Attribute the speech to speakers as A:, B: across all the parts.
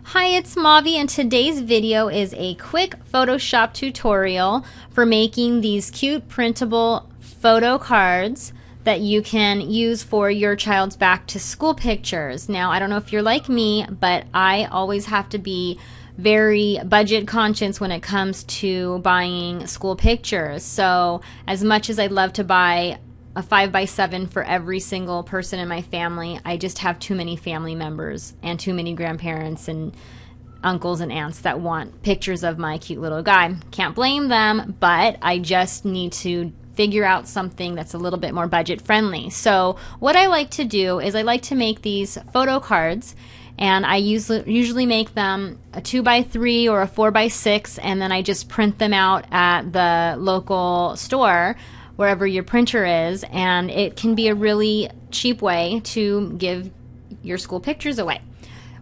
A: Hi, it's Mavi, and today's video is a quick Photoshop tutorial for making these cute printable photo cards that you can use for your child's back to school pictures. Now, I don't know if you're like me, but I always have to be very budget conscious when it comes to buying school pictures. So as much as I'd love to buy a 5x7 for every single person in my family, I just have too many family members and too many grandparents and uncles and aunts that want pictures of my cute little guy. Can't blame them, but I just need to figure out something that's a little bit more budget friendly. So what I like to do is I like to make these photo cards, and I usually make them a 2x3 or a 4x6, and then I just print them out at the local store, wherever your printer is, and it can be a really cheap way to give your school pictures away.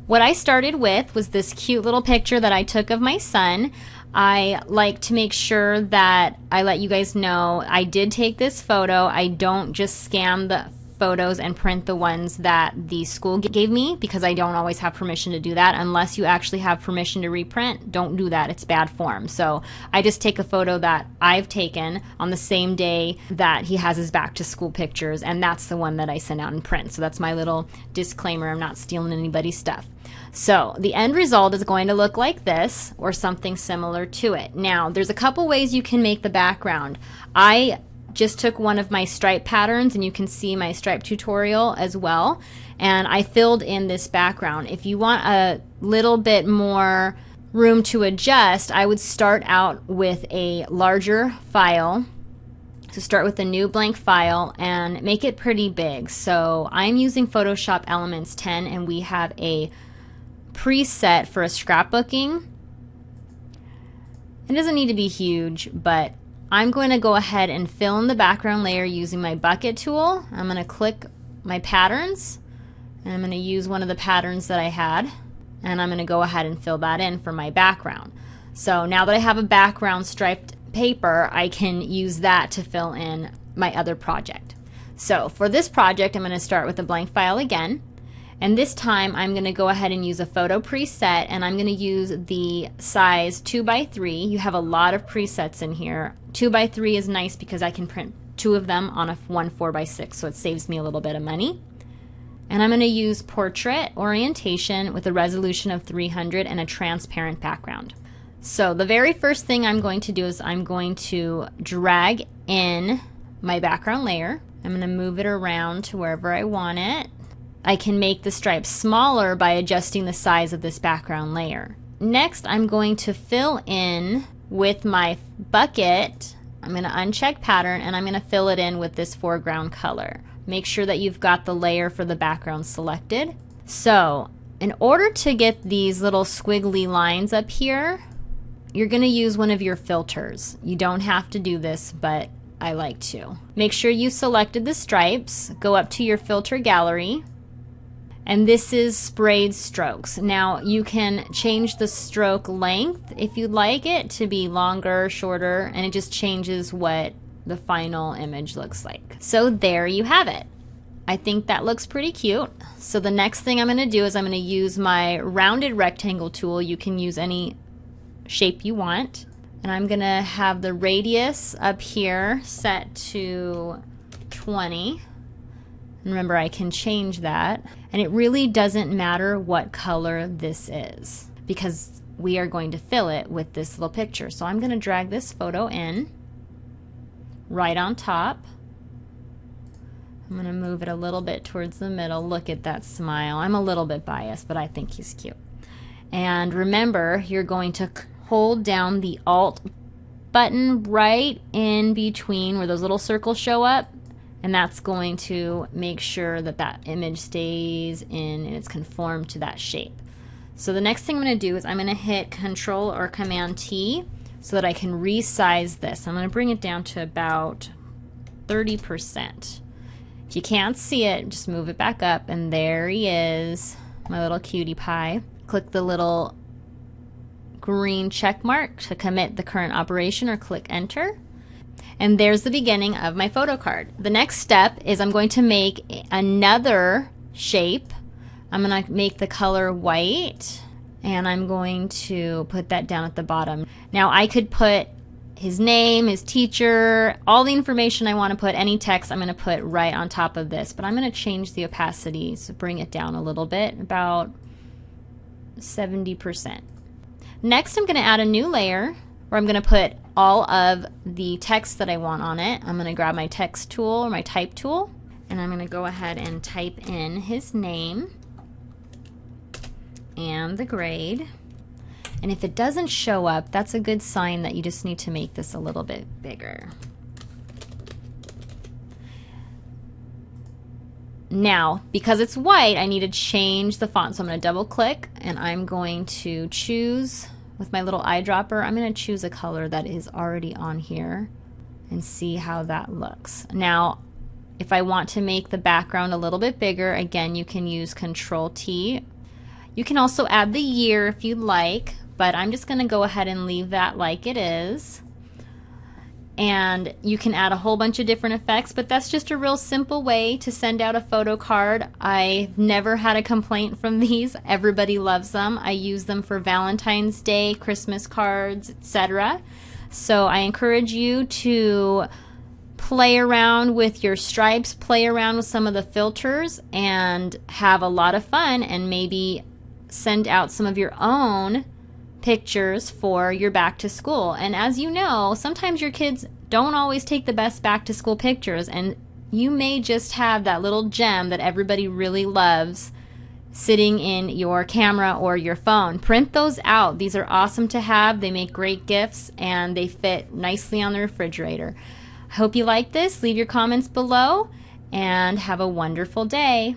A: What I started with was this cute little picture that I took of my son. I like to make sure that I let you guys know I did take this photo. I don't just scan the photos and print the ones that the school gave me, because I don't always have permission to do that. Unless you actually have permission to reprint, don't do that. It's bad form. So I just take a photo that I've taken on the same day that he has his back to school pictures, and that's the one that I send out and print. So that's my little disclaimer. I'm not stealing anybody's stuff. So the end result is going to look like this, or something similar to it. Now, there's a couple ways you can make the background. I just took one of my stripe patterns, and you can see my stripe tutorial as well, and I filled in this background. If you want a little bit more room to adjust, I would start out with a larger file. So start with a new blank file and make it pretty big. So I'm using Photoshop Elements 10, and we have a preset for a scrapbooking. It doesn't need to be huge, but I'm going to go ahead and fill in the background layer using my bucket tool. I'm going to click my patterns, and I'm going to use one of the patterns that I had, and I'm going to go ahead and fill that in for my background. So now that I have a background striped paper, I can use that to fill in my other project. So for this project, I'm going to start with a blank file again. And this time I'm going to go ahead and use a photo preset, and I'm going to use the size 2x3. You have a lot of presets in here. 2x3 is nice because I can print two of them on one 4x6, so it saves me a little bit of money. And I'm going to use portrait orientation with a resolution of 300 and a transparent background. So the very first thing I'm going to do is I'm going to drag in my background layer. I'm going to move it around to wherever I want it. I can make the stripes smaller by adjusting the size of this background layer. Next, I'm going to fill in with my bucket. I'm going to uncheck pattern, and I'm going to fill it in with this foreground color. Make sure that you've got the layer for the background selected. So in order to get these little squiggly lines up here, you're going to use one of your filters. You don't have to do this, but I like to. Make sure you selected the stripes. Go up to your filter gallery, and this is sprayed strokes. Now you can change the stroke length if you'd like it to be longer, shorter, and it just changes what the final image looks like. So there you have it. I think that looks pretty cute. So the next thing I'm going to do is I'm going to use my rounded rectangle tool. You can use any shape you want. And I'm going to have the radius up here set to 20. And remember, I can change that. And it really doesn't matter what color this is, because we are going to fill it with this little picture. So I'm going to drag this photo in right on top. I'm going to move it a little bit towards the middle. Look at that smile. I'm a little bit biased, but I think he's cute. And remember, you're going to hold down the Alt button right in between where those little circles show up, and that's going to make sure that that image stays in and it's conformed to that shape. So the next thing I'm going to do is I'm going to hit Control or Command T so that I can resize this. I'm going to bring it down to about 30%. If you can't see it, just move it back up, and there he is, my little cutie pie. Click the little green check mark to commit the current operation, or click Enter. And there's the beginning of my photo card. The next step is I'm going to make another shape. I'm going to make the color white, And I'm going to put that down at the bottom. Now I could put his name, his teacher, all the information I want to put, any text I'm going to put right on top of this. But I'm going to change the opacity, so bring it down a little bit, about 70%. Next, I'm going to add a new layer where I'm going to put all of the text that I want on it. I'm going to grab my text tool or my type tool, and I'm going to go ahead and type in his name and the grade. And if it doesn't show up, that's a good sign that you just need to make this a little bit bigger. Now, because it's white, I need to change the font. So I'm going to double click and I'm going to choose, with my little eyedropper, I'm going to choose a color that is already on here and see how that looks. Now, if I want to make the background a little bit bigger, again, you can use Control T. You can also add the year if you'd like, but I'm just going to go ahead and leave that like it is. And you can add a whole bunch of different effects, but that's just a real simple way to send out a photo card. I've never had a complaint from these. Everybody loves them. I use them for Valentine's Day, Christmas cards, etc. So I encourage you to play around with your stripes, play around with some of the filters, and have a lot of fun, and maybe send out some of your own pictures for your back to school. And as you know, sometimes your kids don't always take the best back to school pictures, and you may just have that little gem that everybody really loves sitting in your camera or your phone. Print those out. These are awesome to have. They make great gifts and they fit nicely on the refrigerator. I hope you like this. Leave your comments below and have a wonderful day.